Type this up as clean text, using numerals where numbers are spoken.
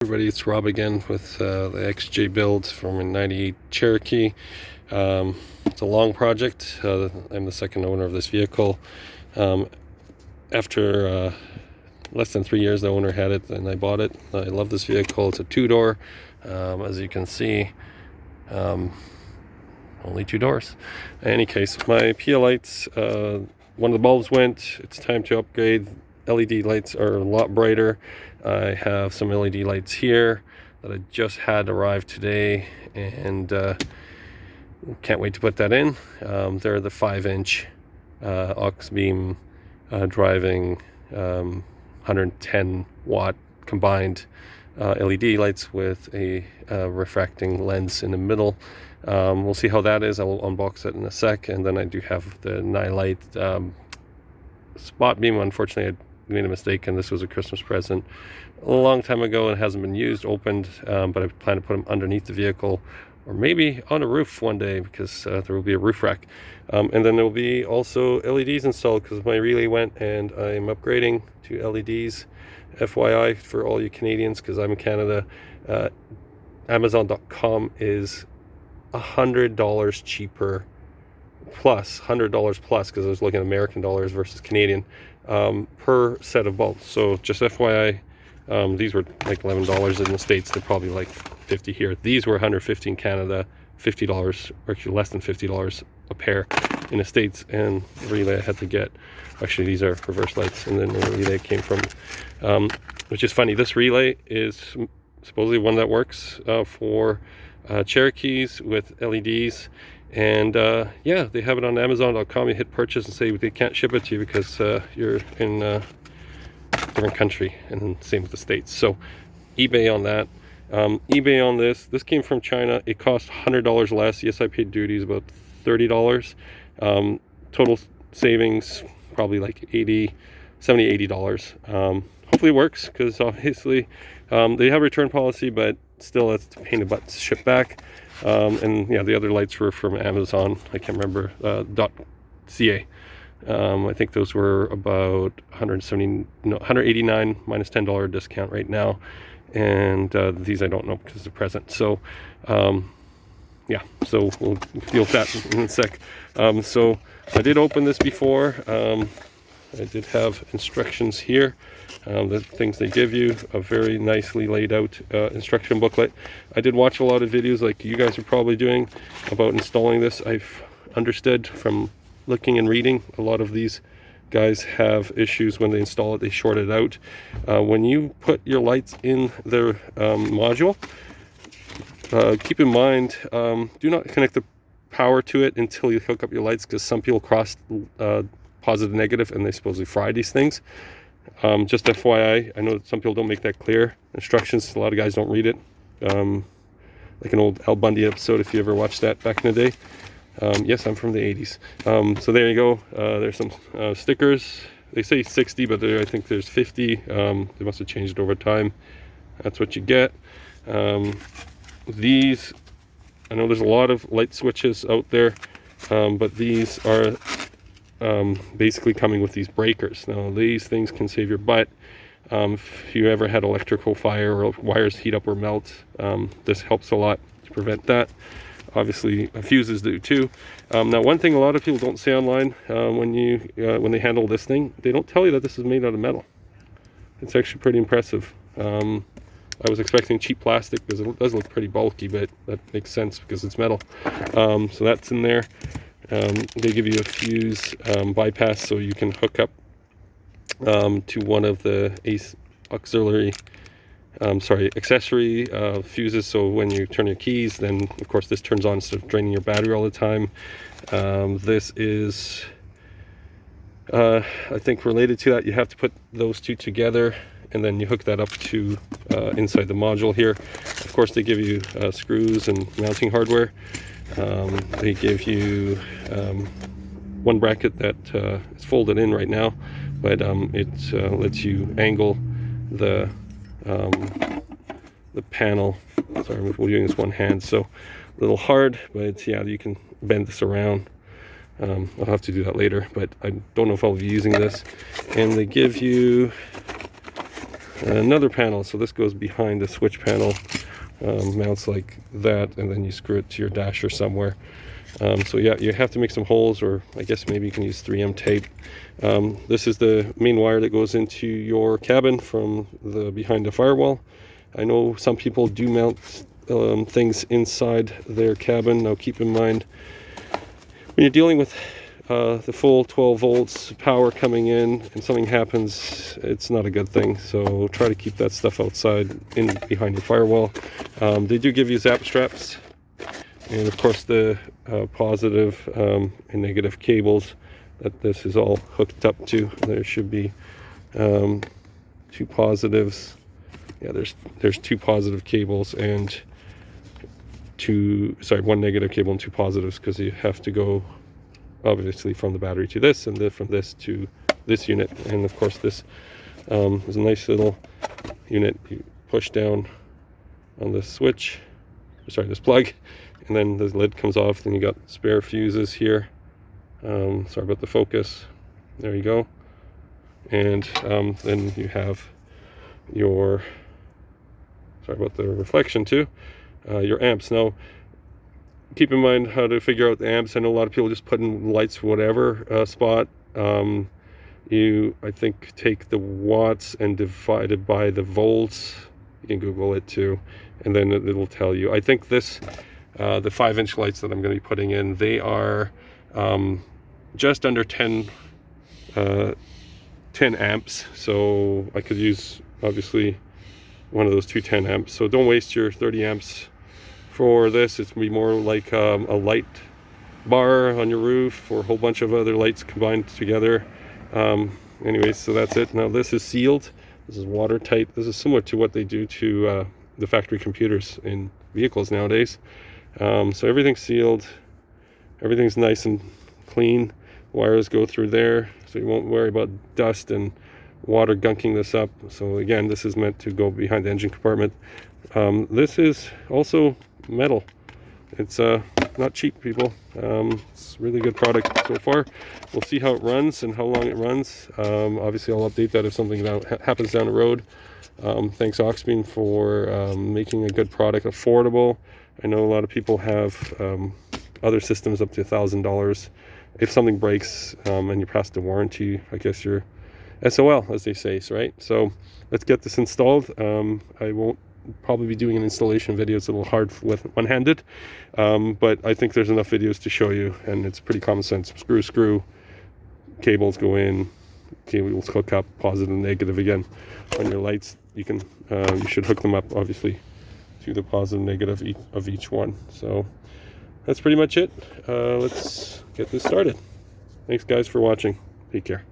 Everybody, it's Rob again with the XJ build from a 98 Cherokee. It's a long project. I'm the second owner of this vehicle. After less than 3 years, the owner had it and I bought it. I love this vehicle. It's a two-door, as you can see. Only two doors. In any case, my PL lights, one of the bulbs went. It's time to upgrade. LED lights are a lot brighter. I have some LED lights here that I just had arrived today, and can't wait to put that in. They're the 5-inch AUXBEAM driving 110 watt combined LED lights with a refracting lens in the middle. We'll see how that is. I will unbox it in a sec. And then I do have the Nightlight spot beam. Unfortunately, I made a mistake, and this was a Christmas present a long time ago and hasn't been used, opened, but I plan to put them underneath the vehicle or maybe on a roof one day, because there will be a roof rack. And then there will be also LEDs installed, because my relay went and I'm upgrading to LEDs. FYI for all you Canadians, because I'm in Canada, Amazon.com is $100 cheaper plus, $100 plus, because I was looking at American dollars versus Canadian, per set of bulbs. So just FYI, these were like $11 in the States. They're probably like $50 here. These were $150 in Canada, $50, or actually less than $50 a pair in the States. And the relay I had to get, actually these are reverse lights, and then the relay came from, which is funny, this relay is supposedly one that works for Cherokees with LEDs. And yeah, they have it on Amazon.com. You hit purchase and say they can't ship it to you because you're in a different country, and same with the States. So eBay on that. eBay on this came from China. It cost $100 less. Yes, I paid duties about $30. Total savings probably like $70, $80. Hopefully it works, because obviously they have a return policy, but still that's a pain in the butt to ship back. And yeah, the other lights were from Amazon. I can't remember, .ca. I think those were about $189 minus $10 discount right now. And these I don't know because it's a present. So yeah, so we'll deal with that in a sec. So I did open this before. I did have instructions here, the things they give you, a very nicely laid out instruction booklet. I did watch a lot of videos like you guys are probably doing about installing this. I've understood from looking and reading, a lot of these guys have issues when they install it. They short it out. When you put your lights in the module, keep in mind, do not connect the power to it until you hook up your lights, because some people cross positive negative and they supposedly fry these things. Just FYI, I know that some people don't make that clear. Instructions, a lot of guys don't read it. Like an old Al Bundy episode, if you ever watched that back in the day. Yes, I'm from the 80s. So there you go. There's some stickers. They say 60, but I think there's 50. They must have changed it over time. That's what you get. These, I know there's a lot of light switches out there, but these are basically coming with these breakers. Now these things can save your butt. If you ever had electrical fire or wires heat up or melt, this helps a lot to prevent that. Obviously fuses do too. Now one thing a lot of people don't say online, when they handle this thing, they don't tell you that this is made out of metal. It's actually pretty impressive. I was expecting cheap plastic because it does look pretty bulky, but that makes sense because it's metal. So that's in there. They give you a fuse bypass, so you can hook up to one of the accessory fuses. So when you turn your keys, then of course this turns on instead of draining your battery all the time. This is, I think related to that, you have to put those two together, and then you hook that up to inside the module here. Of course, they give you screws and mounting hardware. They give you one bracket that is folded in right now, but it lets you angle the panel. Sorry, we're doing this one hand, so a little hard, but yeah, you can bend this around. I'll have to do that later, but I don't know if I'll be using this. And they give you another panel. So this goes behind the switch panel, mounts like that, and then you screw it to your dasher somewhere. So yeah, you have to make some holes, or I guess maybe you can use 3M tape. This is the main wire that goes into your cabin from the behind the firewall. I know some people do mount things inside their cabin. Now keep in mind, when you're dealing with the full 12 volts power coming in and something happens, it's not a good thing. So try to keep that stuff outside, in behind your firewall. They do give you zap straps, and of course the positive and negative cables that this is all hooked up to. There should be 2 positives. Yeah, there's 2 positive cables and 1 negative cable and 2 positives, because you have to go obviously from the battery to this, and then from this to this unit. And of course this is a nice little unit. You push down on this switch, this plug, and then the lid comes off. Then you got spare fuses here. Sorry about the focus. There you go. And then you have your, sorry about the reflection too, your amps. Now keep in mind how to figure out the amps. I know a lot of people just put in lights whatever spot. You, I think, take the watts and divide it by the volts. You can Google it too, and then it'll tell you. I think this, the 5-inch lights that I'm going to be putting in, they are just under 10 amps. So I could use obviously one of those 210 amps. So don't waste your 30 amps for this. It's gonna be more like a light bar on your roof, or a whole bunch of other lights combined together. Anyways, so that's it. Now this is sealed. This is watertight. This is similar to what they do to the factory computers in vehicles nowadays. So everything's sealed. Everything's nice and clean. Wires go through there, so you won't worry about dust and water gunking this up. So again, this is meant to go behind the engine compartment. This is also metal. It's not cheap, people. It's a really good product so far. We'll see how it runs and how long it runs. Obviously I'll update that if something happens down the road. Thanks AUXBEAM for making a good product affordable. I know a lot of people have other systems up to $1,000. If something breaks and you're past the warranty, I guess you're SOL, as they say, right? So let's get this installed. I won't probably be doing an installation video. It's a little hard with one-handed, but I think there's enough videos to show you, and it's pretty common sense. Screw, cables go in, cables hook up, positive and negative. Again, on your lights, you can you should hook them up obviously to the positive and negative of each one. So that's pretty much it. Let's get this started. Thanks guys for watching. Take care.